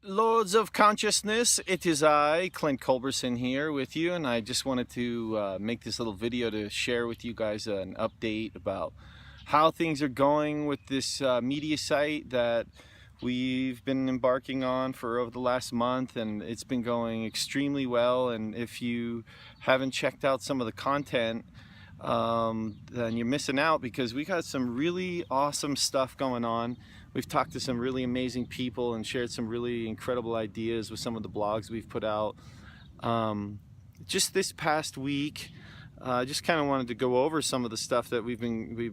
Lords of Consciousness, it is I, Clint Culberson, here with you, and I just wanted to make this little video to share with you guys an update about how things are going with this media site that we've been embarking on for over the last month, and it's been going extremely well. And if you haven't checked out some of the content, then you're missing out, because we got some really awesome stuff going on. We've talked to some really amazing people and shared some really incredible ideas with some of the blogs we've put out. Just this past week, I just kind of wanted to go over some of the stuff that we've been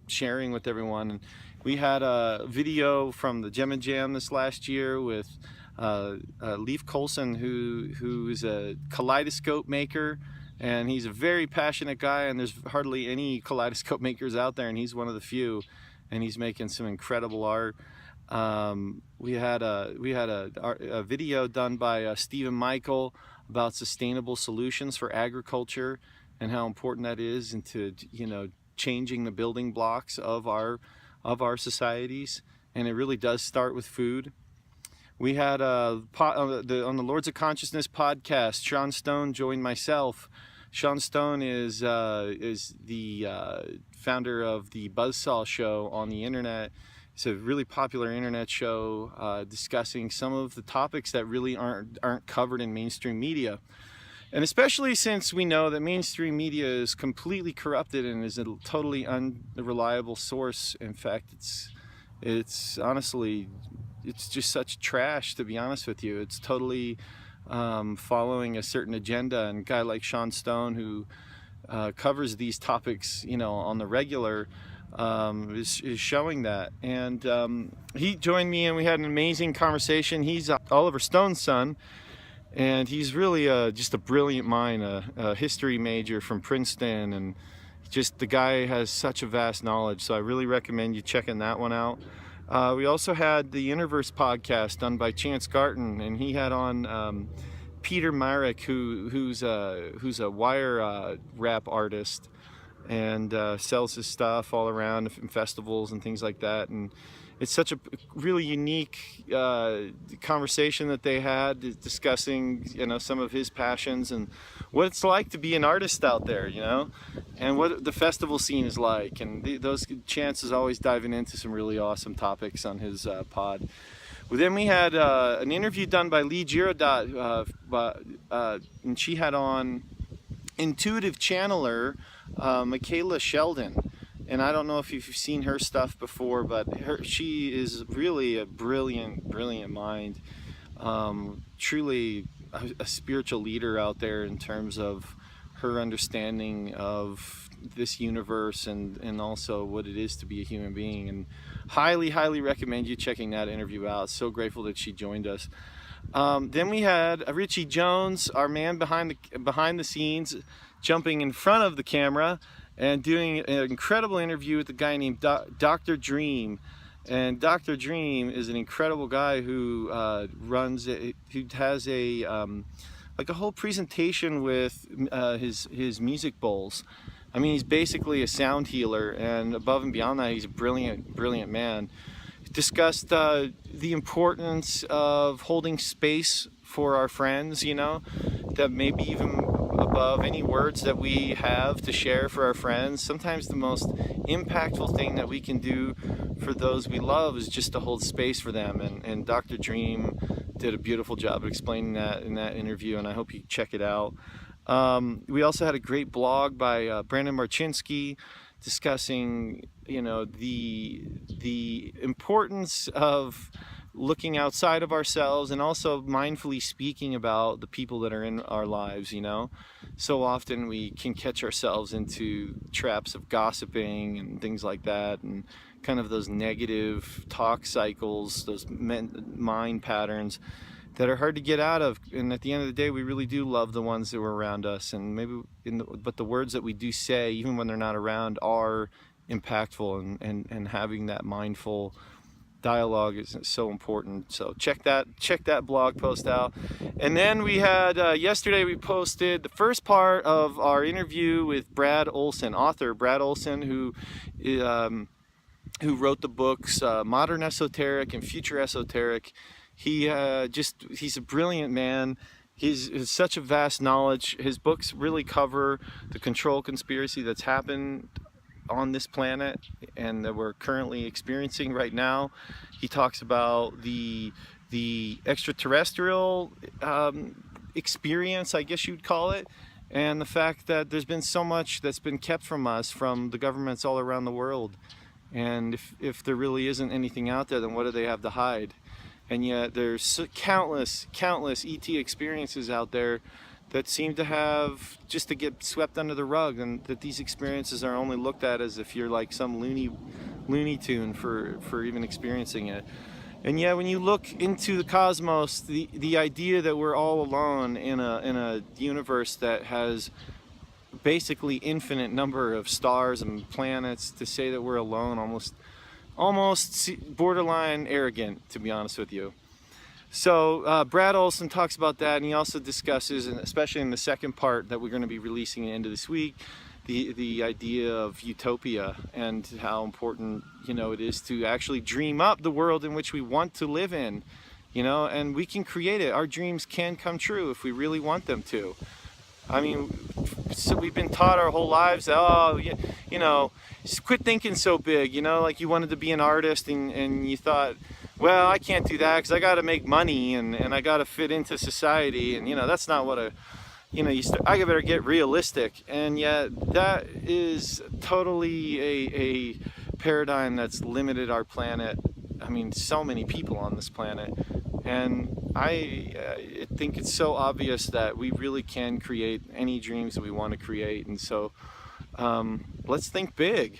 sharing with everyone. And we had a video from the Gem and Jam this last year with Leif-colson, who is a kaleidoscope maker. And he's a very passionate guy, and there's hardly any kaleidoscope makers out there, and he's one of the few. And he's making some incredible art. We had a video done by Stephen Michael about sustainable solutions for agriculture and how important that is into changing the building blocks of our societies. And it really does start with food. We had on the Lords of Consciousness podcast, Sean Stone joined myself. Sean Stone is the founder of the Buzzsaw show on the internet. It's a really popular internet show discussing some of the topics that really aren't covered in mainstream media. And especially since we know that mainstream media is completely corrupted and is a totally unreliable source. In fact, it's honestly, it's just such trash, to be honest with you. It's totally following a certain agenda, and a guy like Sean Stone, who covers these topics on the regular, is showing that. And he joined me and we had an amazing conversation. He's Oliver Stone's son, and he's really just a brilliant mind, a history major from Princeton, and just the guy has such a vast knowledge, so I really recommend you checking that one out. We also had the Interverse podcast done by Chance Garton, and he had on Peter Marek, who's a wire rap artist, and sells his stuff all around in festivals and things like that. And it's such a really unique conversation that they had, discussing some of his passions and what it's like to be an artist out there, and what the festival scene is like. And those chances always diving into some really awesome topics on his pod. Well, then we had an interview done by Lee Girodot, and she had on intuitive channeler Micheila-Sheldan. And I don't know if you've seen her stuff before, but she is really a brilliant mind. Truly a spiritual leader out there in terms of her understanding of this universe and also what it is to be a human being. And highly recommend you checking that interview out. So grateful that she joined us. Then we had Richie-Jones, our man behind the scenes, jumping in front of the camera and doing an incredible interview with a guy named Dr. Dream. And Dr. Dream is an incredible guy who has a whole presentation with his music bowls. I mean, he's basically a sound healer, and above and beyond that, he's a brilliant man. Discussed the importance of holding space for our friends, that maybe even above any words that we have to share for our friends. Sometimes the most impactful thing that we can do for those we love is just to hold space for them. And Dr. Dream did a beautiful job of explaining that in that interview, and I hope you check it out. We also had a great blog by Brandon-Marchinski discussing the importance of looking outside of ourselves and also mindfully speaking about the people that are in our lives. So often we can catch ourselves into traps of gossiping and things like that, and kind of those negative talk cycles, those mind patterns that are hard to get out of. And at the end of the day, we really do love the ones that were around us, and but the words that we do say, even when they're not around, are impactful, and having that mindful dialogue is so important. So check that blog post out. And then we had yesterday we posted the first part of our interview with Brad-Olsen, author Brad-Olsen, who who wrote the books Modern Esoteric and Future Esoteric. He's a brilliant man. He's such a vast knowledge. His books really cover the control conspiracy that's happened on this planet and that we're currently experiencing right now. He talks about the extraterrestrial experience, I guess you'd call it, and the fact that there's been so much that's been kept from us from the governments all around the world. And if there really isn't anything out there, then what do they have to hide? And yet there's countless ET experiences out there that seem to have just to get swept under the rug, and that these experiences are only looked at as if you're like some Looney Tune for even experiencing it. And yet when you look into the cosmos, the idea that we're all alone in a universe that has basically infinite number of stars and planets, to say that we're alone almost borderline arrogant, to be honest with you. So Brad-Olsen talks about that, and he also discusses, and especially in the second part that we're going to be releasing at the end of this week, the idea of utopia and how important, you know, it is to actually dream up the world in which we want to live in, you know, and we can create it. Our dreams can come true if we really want them to. I mean, so we've been taught our whole lives that, oh, you know, just quit thinking so big, you know, like you wanted to be an artist and you thought, well, I can't do that because I got to make money and I got to fit into society. And, you know, that's not what I better get realistic. And yet that is totally a paradigm that's limited our planet. I mean, so many people on this planet. And I think it's so obvious that we really can create any dreams that we want to create. And so let's think big.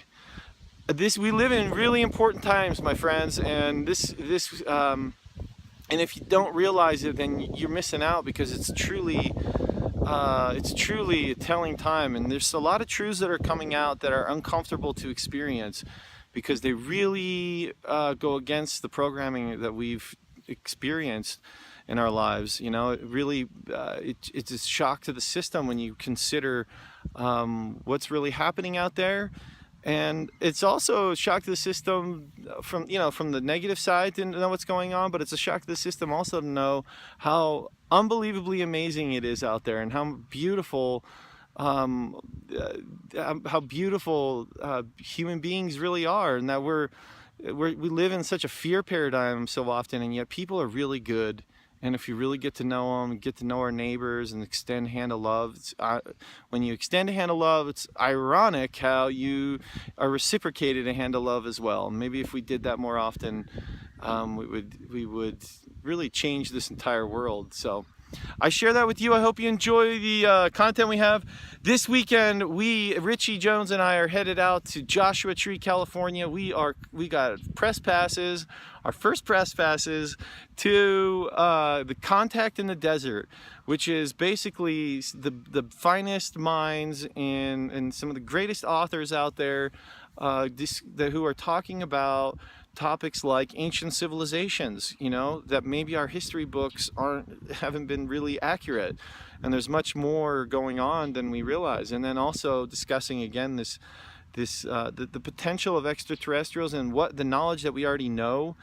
We live in really important times, my friends, and and if you don't realize it, then you're missing out, because it's truly a telling time. And there's a lot of truths that are coming out that are uncomfortable to experience, because they really go against the programming that we've experienced in our lives. You know, it really it's a shock to the system when you consider what's really happening out there. And it's also a shock to the system from the negative side to know what's going on, but it's a shock to the system also to know how unbelievably amazing it is out there, and how beautiful human beings really are, and that we live in such a fear paradigm so often, and yet people are really good. And if you really get to know them, get to know our neighbors, and extend a hand of love, when you extend a hand of love, it's ironic how you are reciprocated a hand of love as well. Maybe if we did that more often, we would really change this entire world. So I share that with you. I hope you enjoy the content we have. This weekend, Richie-Jones and I are headed out to Joshua Tree, California. We got press passes, our first press passes to the Contact in the Desert, which is basically the finest minds and some of the greatest authors out there who are talking about topics like ancient civilizations, you know, that maybe our history books haven't been really accurate, and there's much more going on than we realize. And then also discussing again the potential of extraterrestrials and what the knowledge that we already know,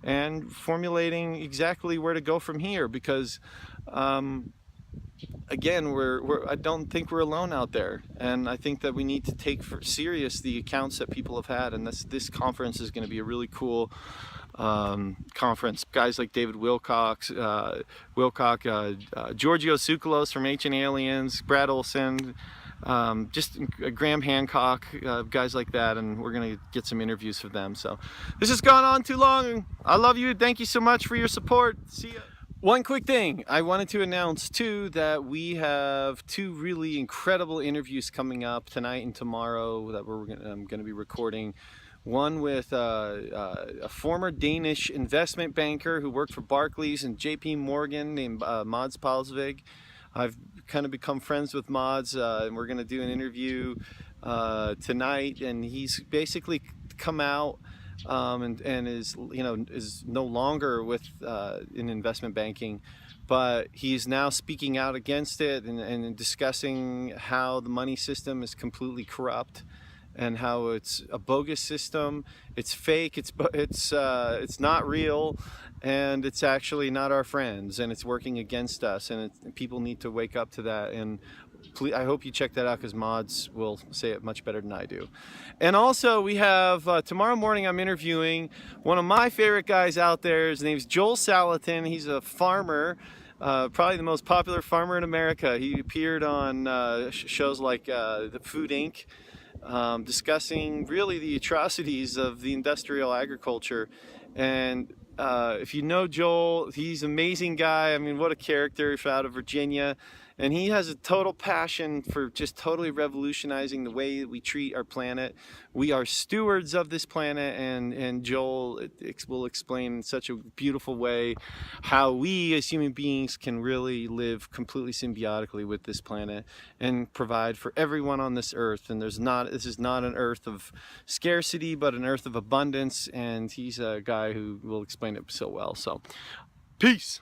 and formulating exactly where to go from here, because again, I don't think we're alone out there, and I think that we need to take serious the accounts that people have had. And this conference is going to be a really cool conference. Guys like David Wilcock, Giorgio Tsoukalos from Ancient Aliens, Brad-Olsen, just Graham-Hancock, guys like that, and we're going to get some interviews with them. So this has gone on too long. I love you. Thank you so much for your support. See ya. One quick thing, I wanted to announce too that we have two really incredible interviews coming up tonight and tomorrow that I'm going to be recording. One with a former Danish investment banker who worked for Barclays and JP Morgan named Mads-Palsvig. I've kind of become friends with Mads, and we're going to do an interview tonight, and he's basically come out and is no longer with in investment banking, but he's now speaking out against it and discussing how the money system is completely corrupt, and how it's a bogus system, it's fake, it's not real, and it's actually not our friends, and it's working against us, and people need to wake up to that. And please, I hope you check that out, because mods will say it much better than I do. And also we have tomorrow morning I'm interviewing one of my favorite guys out there. His name's Joel-Salatin. He's a farmer, probably the most popular farmer in America. He appeared on shows like the Food Inc., discussing really the atrocities of the industrial agriculture. And if you know Joel, he's an amazing guy. I mean, what a character. He's out of Virginia, and he has a total passion for just totally revolutionizing the way that we treat our planet. We are stewards of this planet, and Joel will explain in such a beautiful way how we as human beings can really live completely symbiotically with this planet and provide for everyone on this earth. And this is not an earth of scarcity, but an earth of abundance, and he's a guy who will explain it so well. So peace.